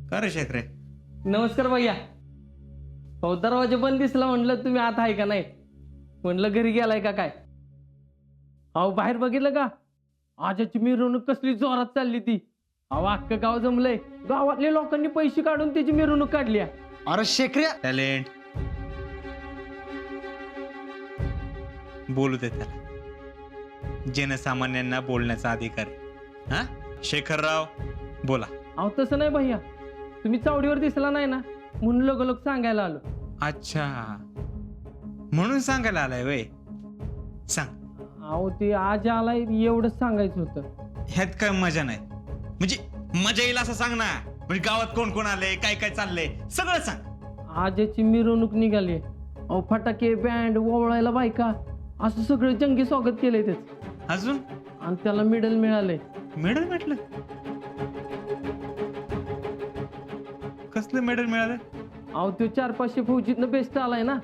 का रे शेखरे? नमस्कार भैया. हो, दरवाजा बंद दिसला, म्हणलं तुम्ही आत आहे का नाही, म्हणलं घरी गेलाय का काय. अहो बाहेर बघितलं का, आजाची मिरवणूक कसली जोरात चालली ती. अहो अख्खं गाव जमलंय, गावातल्या लोकांनी पैसे काढून त्याची मिरवणूक काढली. अरे शेखऱ्या, टॅलेंट बोलू दे त्याला. जनसामान्यांना बोलण्याचा अधिकार आहे. हा शेखरराव बोला. अहो तसं नाही भैया, तुम्ही चावडीवर दिसला नाही ना, म्हणून लोक सांगायला आलो. अच्छा, म्हणून सांगायला आलाय वय. सांग. अहो ते आज आलाय एवढंच सांगायचं होतं. ह्यात काय मजा नाही, म्हणजे मजा येईल असं सांग ना. म्हणजे गावात कोण कोण आले, काय काय चाललंय, सगळं सांग. आजाची मिरवणूक निघाली. अहो फटाके, बँड, ओवळायला बायका, असं सगळं जंगी स्वागत केलंय त्याच. अजून आणि त्याला मेडल मिळालंय. मेडल म्हटलं? कसलं मेडल मिळालं? अहो तो 400-500 फौजीतनं बेस्ट आलाय ना,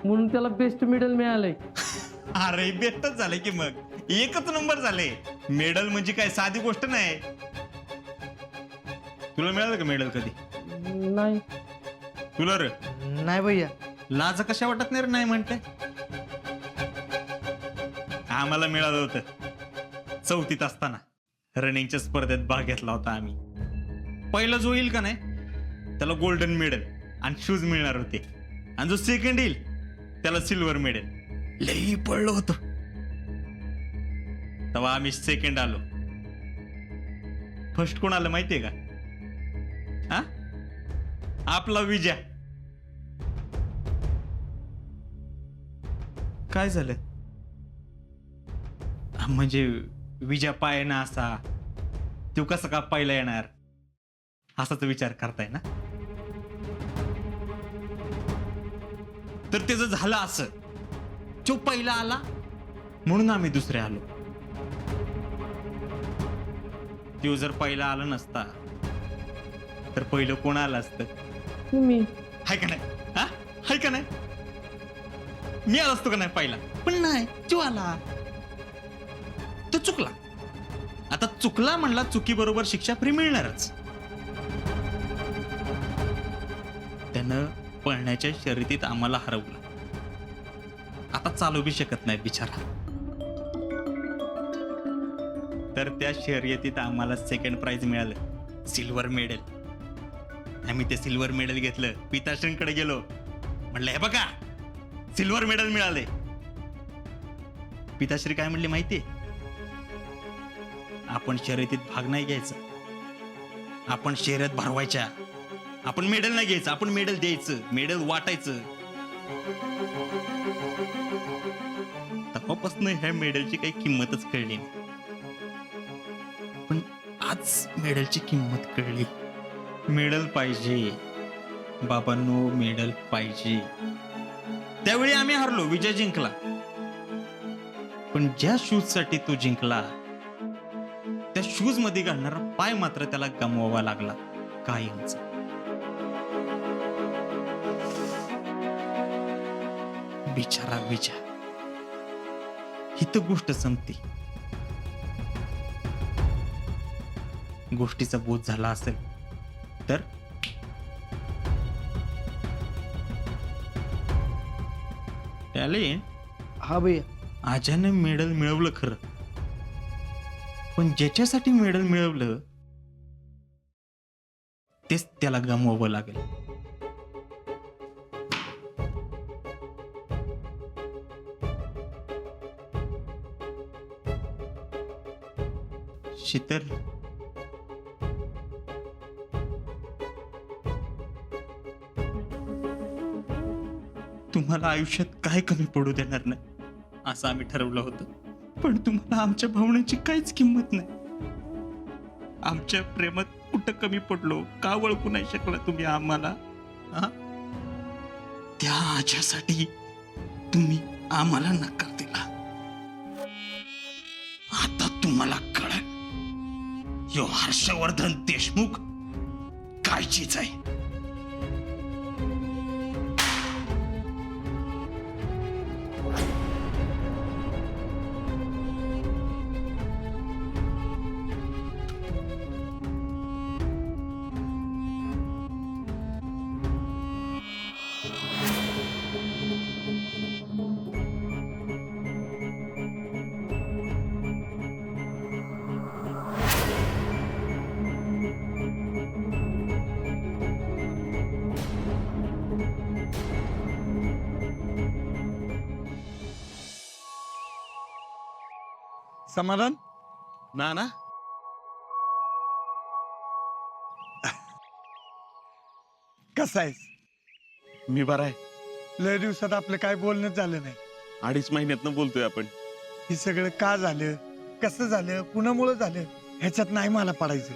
म्हणून त्याला बेस्ट मेडल मिळालंय. अरे बेस्टच झाले की मग, एकच नंबर झाले. मेडल म्हणजे काय साधी गोष्ट नाही. तुला मिळालं का मेडल कधी? नाही. तुला रे नाही भैया. लाज कशा वाटत नाही रे नाही म्हणते. आम्हाला मिळालं होतं 4थीत असताना. रनिंगच्या स्पर्धेत भाग घेतला होता आम्ही. पहिला जो येईल का नाही त्याला गोल्डन मेडल आणि शूज मिळणार होते, आणि जो सेकंड येईल त्याला सिल्वर मेडल. लई पडलो होतो तेव्हा. आम्ही सेकंड आलो. फर्स्ट कोण आलं माहितीये का? हा, आपला विजय. काय झालं? म्हणजे विजय पायना असा, तो कसा का पहिला येणार असाच विचार करताय ना. तर त्याचं झालं असं, तो पहिला आला म्हणून आम्ही दुसरे आलो. तो जर पहिला आला नसता तर पहिलं कोण आलं असतं? तुम्ही. हाय का नाही? हा, हाय का नाही? मी आलो असतो का नाही पहिला? पण नाही, तो आला. तो चुकला. आता चुकला म्हणला, चुकी बरोबर शिक्षा फ्री मिळणारच. त्यानं पळण्याच्या शर्यतीत आम्हाला हरवलं. आता चालू बी शकत नाही बिचारा. तर त्या शर्यतीत आम्हाला सेकंड प्राइज मिळालं, सिल्वर मेडल. आम्ही ते सिल्वर मेडल घेतलं, पिताश्रींकडे गेलो, म्हणलं हे बघा सिल्वर मेडल मिळाले. पिताश्री काय म्हणले माहितीये? आपण शर्यतीत भाग नाही घ्यायचा, आपण शर्यत भरवायच्या. आपण मेडल नाही घ्यायचं, आपण मेडल द्यायचं, मेडल वाटायचं. तेव्हापासून ह्या मेडलची काही किंमतच कळली नाही. पण आज मेडलची किंमत कळली. मेडल पाहिजे बाबांनो, मेडल पाहिजे. त्यावेळी आम्ही हरलो, विजय जिंकला. पण ज्या शूज साठी तो जिंकला त्या शूज मध्ये घालणारा पाय मात्र त्याला गमवावा लागला कायमचा. बिचारा विजय. ही तर गोष्ट संपती. गोष्टीचा बोध झाला असेल तर टॅलेंट. हा भैया. आजाने मेडल मिळवलं खरं, पण ज्याच्यासाठी मेडल मिळवलं तेच त्याला गमवावं लागेल. शीतल, तुम्हाला आयुष्यात काय कमी पडू देणार नाही असं आम्ही ठरवलं होतं. पण तुम्हाला आमच्या भावनेची काहीच किंमत नाही. आमच्या प्रेमात कुठं कमी पडलो, का ओळखू नाही शकला तुम्ही आम्हाला? त्या आज्यासाठी तुम्ही आम्हाला नकार दिला. आता तुम्हाला कळेल यो हर्षवर्धन देशमुख काय चीज आहे. समाधान ना ना कसा आहेस? मी बरा आहे. लय दिवसात आपलं काय बोलणं झालं नाही. 2.5 महिन्यातनं बोलतोय आपण. हे सगळं का झालं, कसं झालं, कुणामुळं झालं ह्याच्यात नाही मला पडायचं.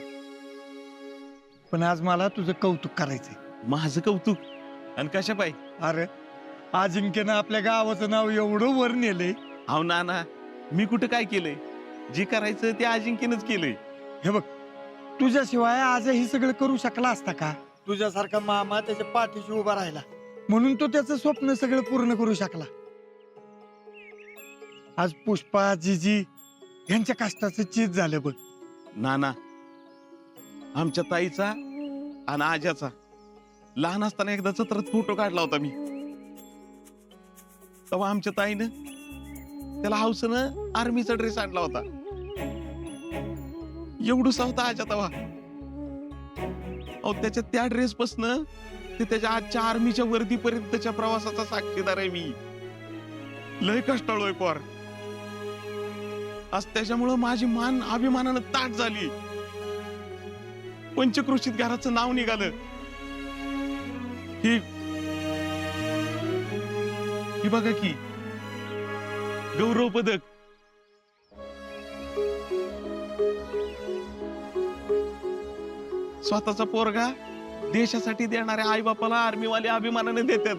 पण आज मला तुझं कौतुक करायचंय. माझं कौतुक आणि कशा पाय? अरे अजिंक्यनं आपल्या गावाचं नाव एवढं वर नेलंय. अहो ना ना, मी कुठं काय केलंय? जे करायचं ते अजिंक्यनंच केलंय. हे बघ, तुझ्याशिवाय आज हे सगळं करू शकला असता का? तुझ्यासारखा मामा त्याच्या पाठीशी उभा राहिला म्हणून तो त्याचं स्वप्न सगळं पूर्ण करू शकला. आज पुष्पा जीजी यांच्या कष्टाचं चीज झालं बघ. ना ना, आमच्या ताईचा आणि आज्याचा लहान असताना एकदा जत्रात फोटो काढला होता मी. तेव्हा आमच्या ताईनं त्याला हौसनं आर्मीचा ड्रेस आणला होता. एवढूसा होता आजा तेव्हा. अहो त्याच्या त्या ड्रेस पासन ते त्याच्या आजच्या आर्मीच्या वर्दीपर्यंतच्या प्रवासाचा साक्षीदार आहे मी. लय कष्टाळूय पोर. आज त्याच्यामुळं माझी मान अभिमानानं ताट झाली. पंचक्रोशीत घराचं नाव निघालं. ही बघा की गौरव पदक. स्वतःचा पोरगा देशासाठी देणाऱ्या आई बापाला आर्मीवाले अभिमानाने देतात.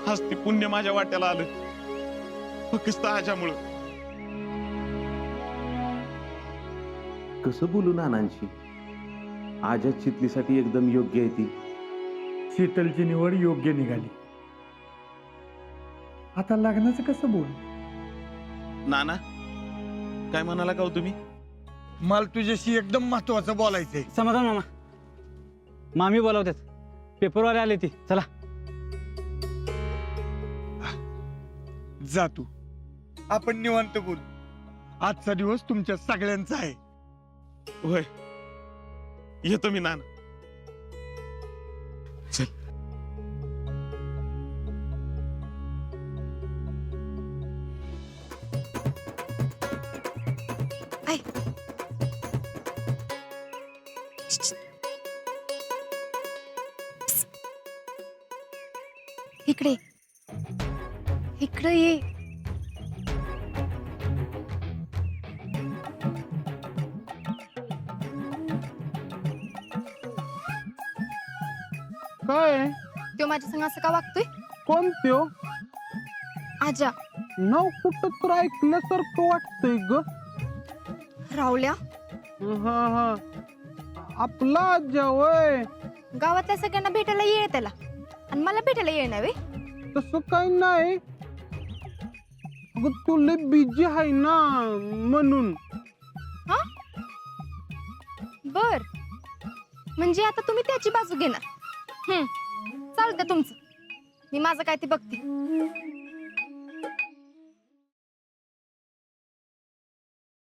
आज ते पुण्य माझ्या वाट्याला आलं फक्त आज्यामुळं. कसं बोलू नानांशी? आजा चितलीसाठी एकदम योग्य आहे ती. शीतलची निवड योग्य निघाली. आता लग्नाचं कसं बोल? नाना काय म्हणाला का हो तुम्ही? मला तुझ्याशी एकदम महत्वाचं बोलायचंय. समाधान मामा, मामी बोलावतात. पेपरवाले आले ती. चला जा तू, आपण निवांत बोल. आजचा दिवस तुमच्या सगळ्यांचा आहे. होय येतो मी नाना. चल. इकडे इकडे ये. काय तो माझ्या संग असं का वागतोय? कोण त्यो? आजा. नाव कुठं तर ऐकल्यासारखं वाटतंय ग. रावल्या. हा हा, आपला आजा वय. गावातल्या सगळ्यांना भेटायला येईल त्याला आणि मला भेटायला येईल नाही. तसं काही नाही, अगं तू लय बिझी आहे ना म्हणून. बर, म्हणजे आता तुम्ही त्याची बाजू घेणार. चालतं तुमचं, मी माझं काय ते बघते.